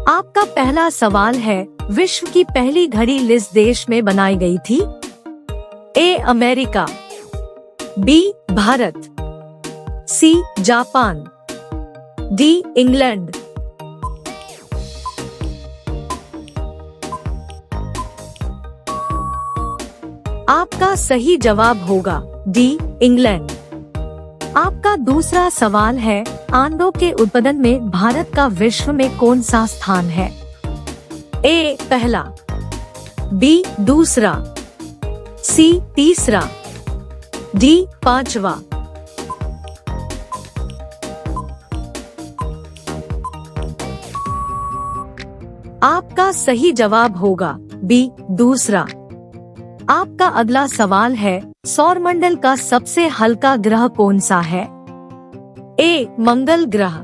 आपका पहला सवाल है, विश्व की पहली घड़ी किस देश में बनाई गई थी? A America, B Bharat, C Japan, D England. आपका सही जवाब होगा डी इंग्लैंड। आपका दूसरा सवाल है, आंडों के उत्पादन में भारत का विश्व में कौन सा स्थान है? ए पहला, बी दूसरा, सी तीसरा, डी पांचवा। आपका सही जवाब होगा बी दूसरा। आपका अगला सवाल है, सौरमंडल का सबसे हल्का ग्रह कौन सा है? ए मंगल ग्रह,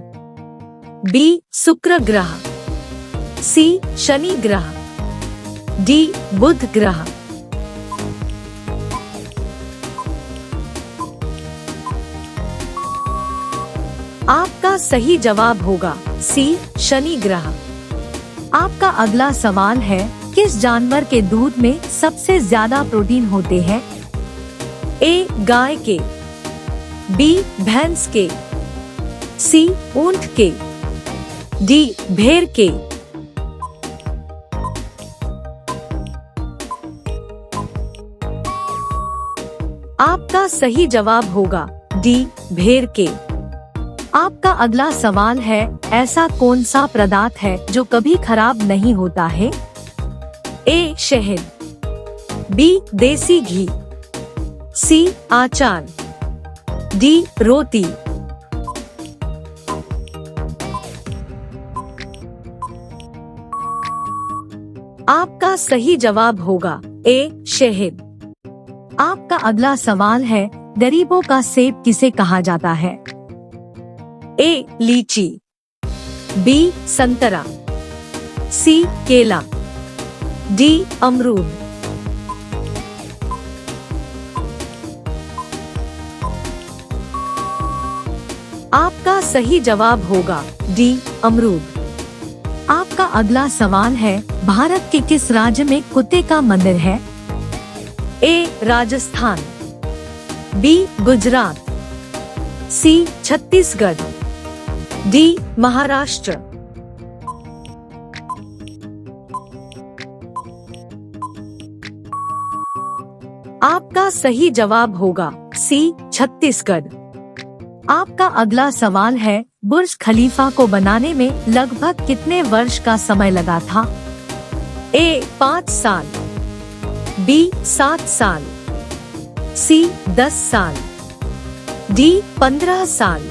बी शुक्र ग्रह, सी शनि ग्रह, डी बुध ग्रह। आपका सही जवाब होगा सी शनि ग्रह। आपका अगला सवाल है, किस जानवर के दूध में सबसे ज्यादा प्रोटीन होते हैं? ए गाय के, बी भैंस के, सी ऊंट के, डी भेड़ के। आपका सही जवाब होगा डी भेड़ के। आपका अगला सवाल है, ऐसा कौन सा पदार्थ है जो कभी खराब नहीं होता है? ए शहद, बी देसी घी, सी आचार, डी रोटी। आपका सही जवाब होगा ए शहद। आपका अगला सवाल है, गरीबों का सेब किसे कहा जाता है? ए लीची, बी संतरा, सी केला, डी अमरूद। आपका सही जवाब होगा डी अमरूद। आपका अगला सवाल है, भारत के किस राज्य में कुत्ते का मंदिर है? ए राजस्थान, बी गुजरात, सी छत्तीसगढ़, डी महाराष्ट्र। आपका सही जवाब होगा सी छत्तीसगढ़। आपका अगला सवाल है, बुर्ज खलीफा को बनाने में लगभग कितने वर्ष का समय लगा था? ए 5 साल, बी 7 साल, सी 10 साल, डी 15 साल।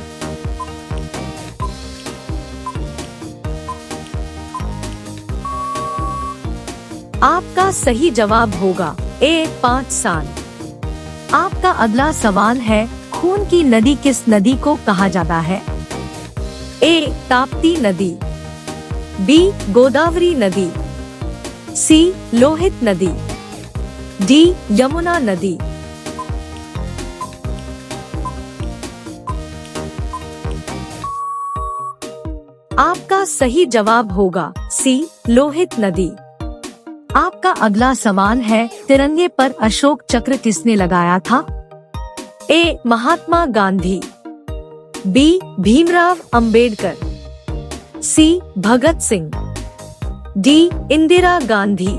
आपका सही जवाब होगा ए 5 साल। आपका अगला सवाल है, खून की नदी किस नदी को कहा जाता है? ए ताप्ती नदी, बी गोदावरी नदी, सी लोहित नदी, डी यमुना नदी। आपका सही जवाब होगा सी लोहित नदी। आपका अगला सवाल है, तिरंगे पर अशोक चक्र किसने लगाया था? ए महात्मा गांधी, बी भीमराव अंबेडकर, सी भगत सिंह, डी इंदिरा गांधी।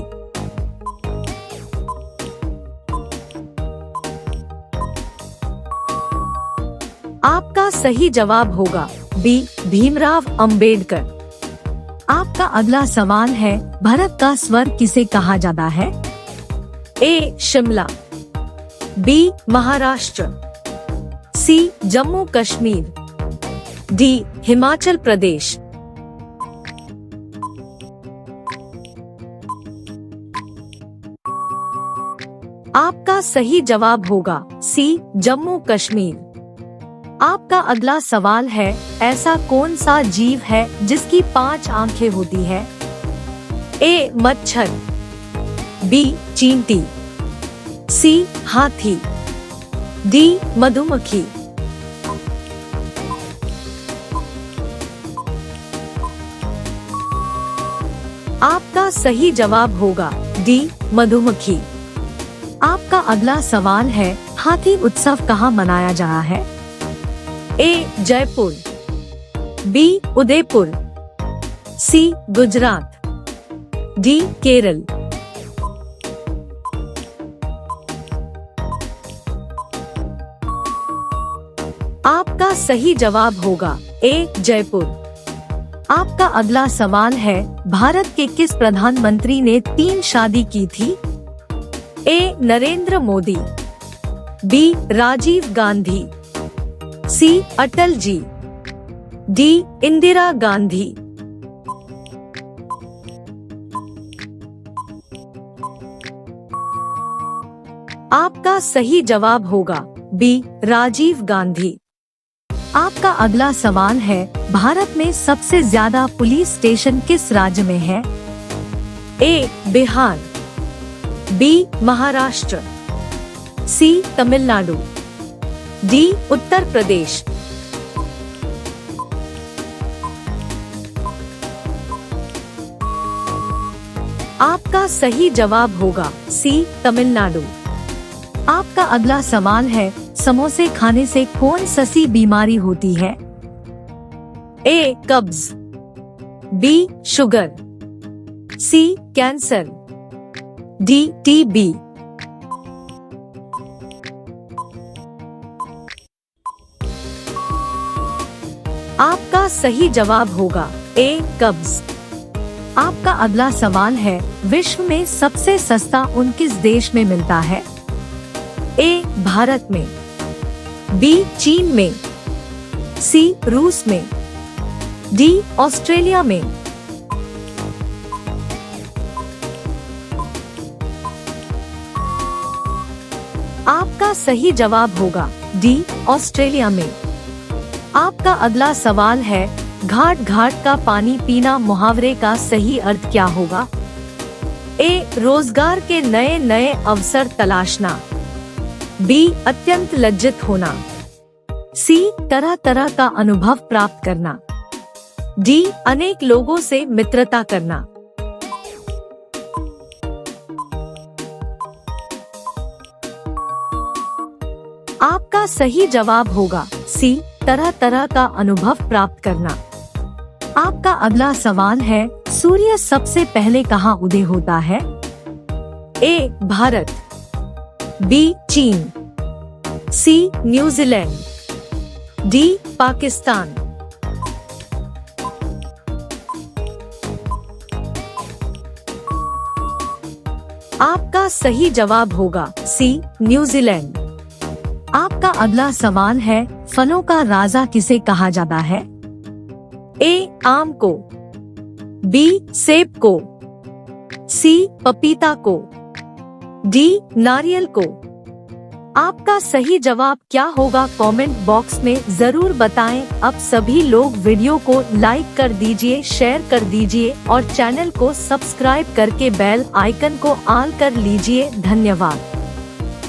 आपका सही जवाब होगा बी भीमराव अंबेडकर। आपका अगला सवाल है, भारत का स्वर्ग किसे कहा जाता है? ए शिमला, बी महाराष्ट्र, सी जम्मू कश्मीर, डी हिमाचल प्रदेश। आपका सही जवाब होगा सी जम्मू कश्मीर। आपका अगला सवाल है, ऐसा कौन सा जीव है जिसकी 5 आंखें होती है? ए मच्छर, बी चींटी, सी हाथी, डी मधुमक्खी। आपका सही जवाब होगा डी मधुमक्खी। आपका अगला सवाल है, हाथी उत्सव कहाँ मनाया जा रहा है? ए जयपुर, बी उदयपुर, सी गुजरात, डी केरल। आपका सही जवाब होगा ए जयपुर। आपका अगला सवाल है, भारत के किस प्रधानमंत्री ने 3 शादी की थी? ए नरेंद्र मोदी, बी राजीव गांधी, सी अटल जी, डी इंदिरा गांधी। आपका सही जवाब होगा बी राजीव गांधी। आपका अगला सवाल है, भारत में सबसे ज्यादा पुलिस स्टेशन किस राज्य में है? ए बिहार, बी महाराष्ट्र, सी तमिलनाडु, डी उत्तर प्रदेश। आपका सही जवाब होगा सी तमिलनाडु। आपका अगला सवाल है, समोसे खाने से कौन सी बीमारी होती है? ए कब्ज, बी शुगर, सी कैंसर, डी टीबी। आपका सही जवाब होगा ए कब्ज। आपका अगला सवाल है, विश्व में सबसे सस्ता ऊन किस देश में मिलता है? ए भारत में, बी चीन में, सी रूस में, डी ऑस्ट्रेलिया में। आपका सही जवाब होगा डी ऑस्ट्रेलिया में। आपका अगला सवाल है, घाट घाट का पानी पीना मुहावरे का सही अर्थ क्या होगा? ए रोजगार के नए नए अवसर तलाशना, बी अत्यंत लज्जित होना, सी तरह तरह का अनुभव प्राप्त करना, डी अनेक लोगों से मित्रता करना। आपका सही जवाब होगा सी तरह तरह का अनुभव प्राप्त करना। आपका अगला सवाल है, सूर्य सबसे पहले कहाँ उदय होता है? ए भारत, बी चीन, सी न्यूजीलैंड, डी पाकिस्तान। आपका सही जवाब होगा सी न्यूजीलैंड। आपका अगला सवाल है, फलों का राजा किसे कहा जाता है? ए आम को, बी सेब को, सी पपीता को, डी नारियल को। आपका सही जवाब क्या होगा, कमेंट बॉक्स में जरूर बताएं। अब सभी लोग वीडियो को लाइक कर दीजिए, शेयर कर दीजिए और चैनल को सब्सक्राइब करके बेल आइकन को ऑन कर लीजिए। धन्यवाद।